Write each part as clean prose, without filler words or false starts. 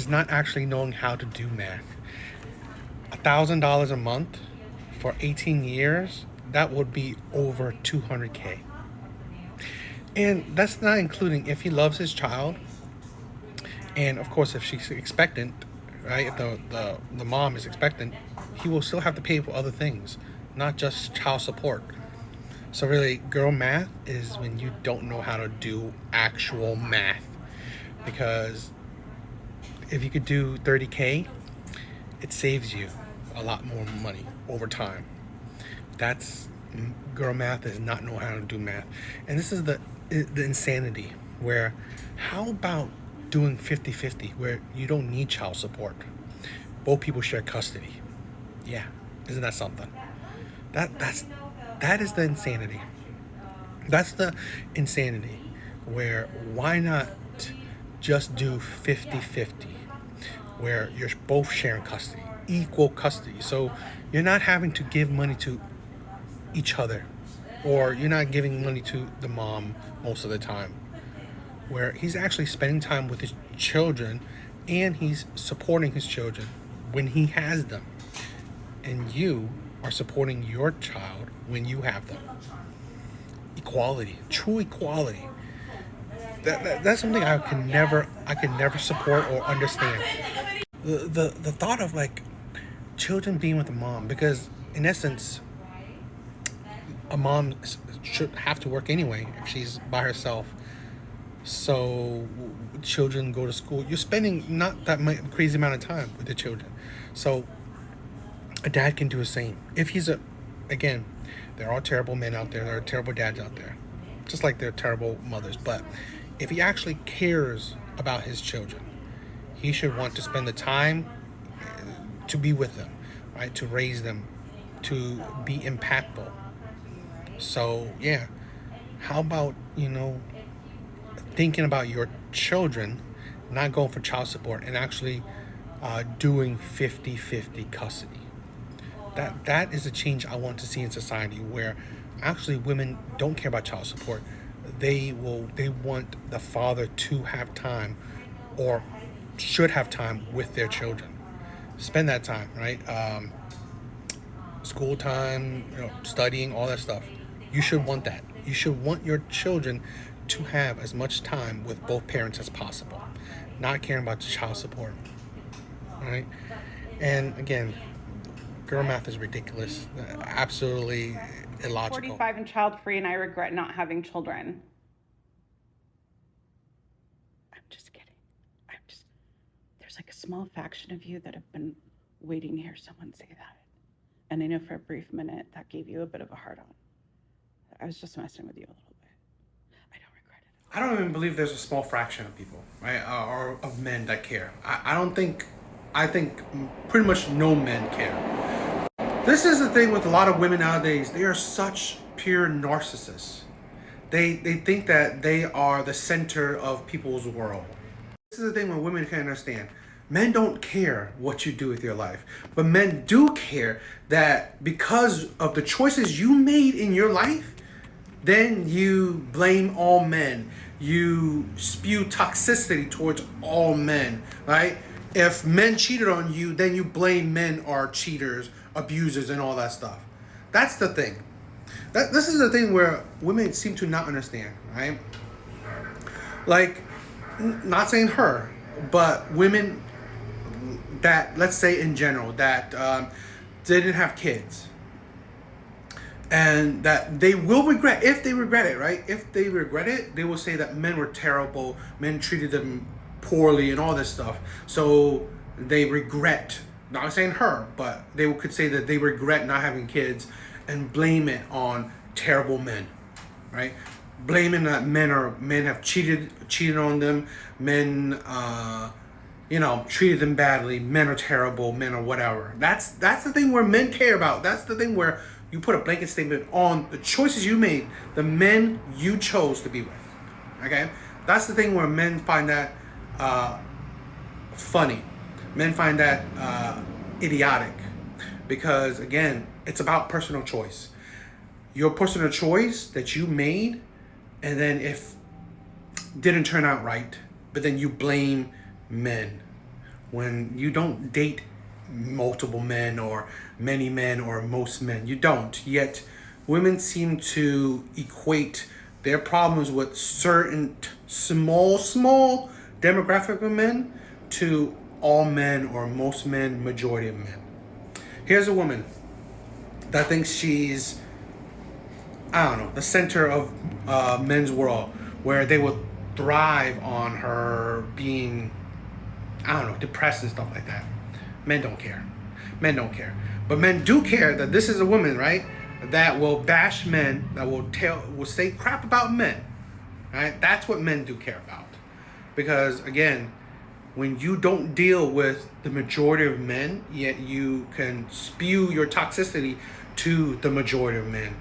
is not actually knowing how to do math. $1,000 a month for 18 years, that would be over 200K. And that's not including if he loves his child, and of course if she's expectant, right? If the mom is expectant, he will still have to pay for other things, not just child support. So really, girl math is when you don't know how to do actual math. Because if you could do 30K, it saves you a lot more money over time. That's girl math is not know how to do math. And this is the insanity where how about doing 50-50 where you don't need child support? Both people share custody. Yeah, isn't that something? That is the insanity. That's the insanity where why not just do 50-50 where you're both sharing custody, equal custody. So you're not having to give money to each other, or you're not giving money to the mom most of the time, where he's actually spending time with his children and he's supporting his children when he has them. And you are supporting your child when you have them. Equality, true equality. That's something I can never support or understand. The thought of like children being with a mom, because in essence, a mom should have to work anyway if she's by herself. So children go to school. You're spending not that crazy amount of time with the children. So a dad can do the same. If he's again, there are terrible men out there. There are terrible dads out there, just like there are terrible mothers. But if he actually cares about his children, he should want to spend the time to be with them, right? To raise them, to be impactful. So yeah, how about, thinking about your children, not going for child support and actually doing 50-50 custody. That is a change I want to see in society, where actually women don't care about child support. They want the father to have time, or should have time with their children. Spend that time, right? School time, studying, all that stuff. You should want that. You should want your children to have as much time with both parents as possible, not caring about child support, right? And again, girl math is ridiculous, absolutely illogical. 45 and child-free, and I regret not having children. I'm just kidding. There's like a small faction of you that have been waiting to hear someone say that. And I know for a brief minute that gave you a bit of a hard on. I was just messing with you a little bit. I don't regret it. I don't even believe there's a small fraction of people, right, or of men that care. I think pretty much no men care. This is the thing with a lot of women nowadays. They are such pure narcissists. They think that they are the center of people's world. This is the thing when women can't understand. Men don't care what you do with your life, but men do care that because of the choices you made in your life, then you blame all men. You spew toxicity towards all men, right? If men cheated on you, then you blame men are cheaters, abusers, and all that stuff. That's the thing. This is the thing where women seem to not understand, right? Like, not saying her, but women that, let's say in general, that didn't have kids, and that they will regret, if they regret it, right? If they regret it, they will say that men were terrible, men treated them poorly and all this stuff. So they regret, not saying her, but they could say that they regret not having kids and blame it on terrible men, right? Blaming that men have cheated on them, men treated them badly, men are terrible, men are whatever. That's the thing where men care about. That's the thing where you put a blanket statement on the choices you made, the men you chose to be with. Okay? That's the thing where men find that funny. Men find that idiotic. Because again, it's about personal choice. Your personal choice that you made, and then if didn't turn out right, but then you blame men. when you don't date multiple men or many men or most men. You don't. Yet women seem to equate their problems with certain small demographic of men to all men or most men, majority of men. Here's a woman that thinks she's, I don't know, the center of men's world, where they would thrive on her being, I don't know, depressed and stuff like that. Men don't care. Men don't care. But men do care that this is a woman, right? That will bash men, that will say crap about men. Right? That's what men do care about. Because again, when you don't deal with the majority of men, yet you can spew your toxicity to the majority of men.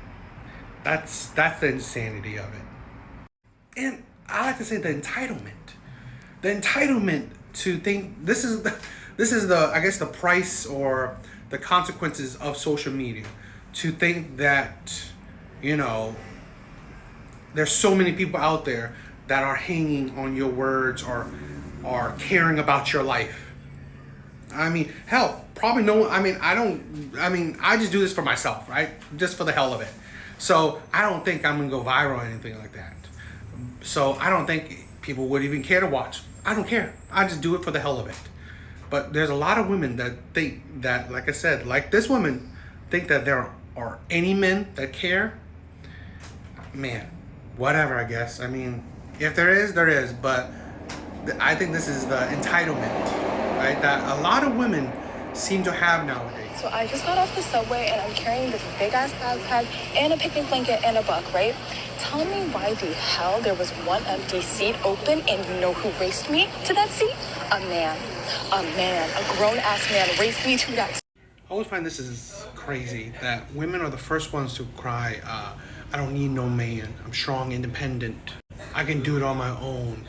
That's the insanity of it. And I like to say the entitlement. The entitlement to think this is the I guess the price or the consequences of social media. To think that, you know, there's so many people out there that are hanging on your words or are caring about your life. I mean, hell, probably no one. I just do this for myself, right? Just for the hell of it. So I don't think I'm gonna go viral or anything like that. So I don't think people would even care to watch. I don't care. I just do it for the hell of it. But there's a lot of women that think that, like I said, like this woman, think that there are any men that care. Man, whatever, I guess. I mean, if there is, there is. But I think this is the entitlement, right? That a lot of women seem to have nowadays. So I just got off the subway and I'm carrying this big ass backpack and a picnic blanket and a buck, right? Tell me why the hell there was one empty seat open and you know who raced me to that seat? A man, a grown ass man raced me to that seat. I always find this is crazy that women are the first ones to cry, I don't need no man. I'm strong, independent. I can do it on my own.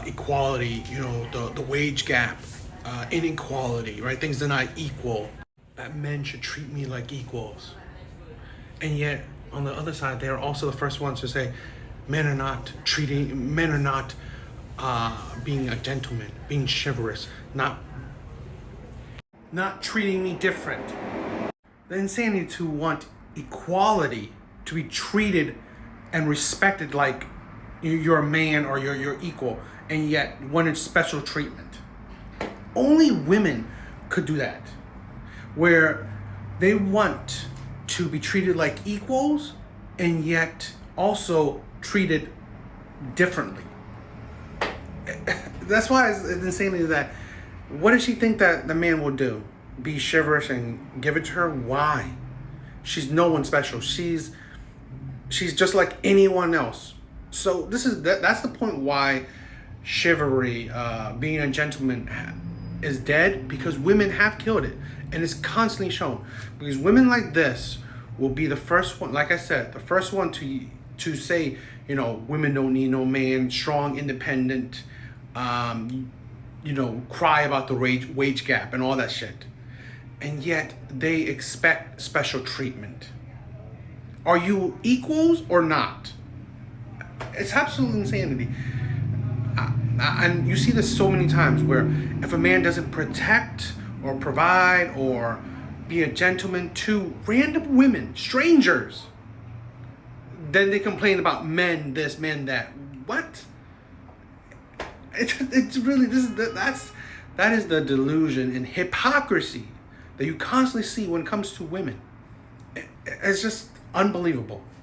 Equality, you know, the wage gap, inequality, right? Things that are not equal. That men should treat me like equals. And yet, on the other side, they are also the first ones to say, men are not being a gentleman, being chivalrous, not treating me different. The insanity to want equality, to be treated and respected like you're a man or you're equal, and yet wanted special treatment. Only women could do that, where they want to be treated like equals and yet also treated differently. That's why it's insanity that, what does she think that the man will do? Be chivalrous and give it to her? Why? She's no one special. She's just like anyone else. So that's the point why chivalry, being a gentleman, is dead, because women have killed it, and it's constantly shown. Because women like this will be the first one, like I said, the first one to say, you know, women don't need no man, strong, independent, you know, cry about the wage gap and all that shit. And yet they expect special treatment. Are you equals or not? It's absolute insanity. And you see this so many times, where if a man doesn't protect or provide or be a gentleman to random women, strangers, then they complain about men this, men that. What? It's really, that is the delusion and hypocrisy that you constantly see when it comes to women. It's just unbelievable.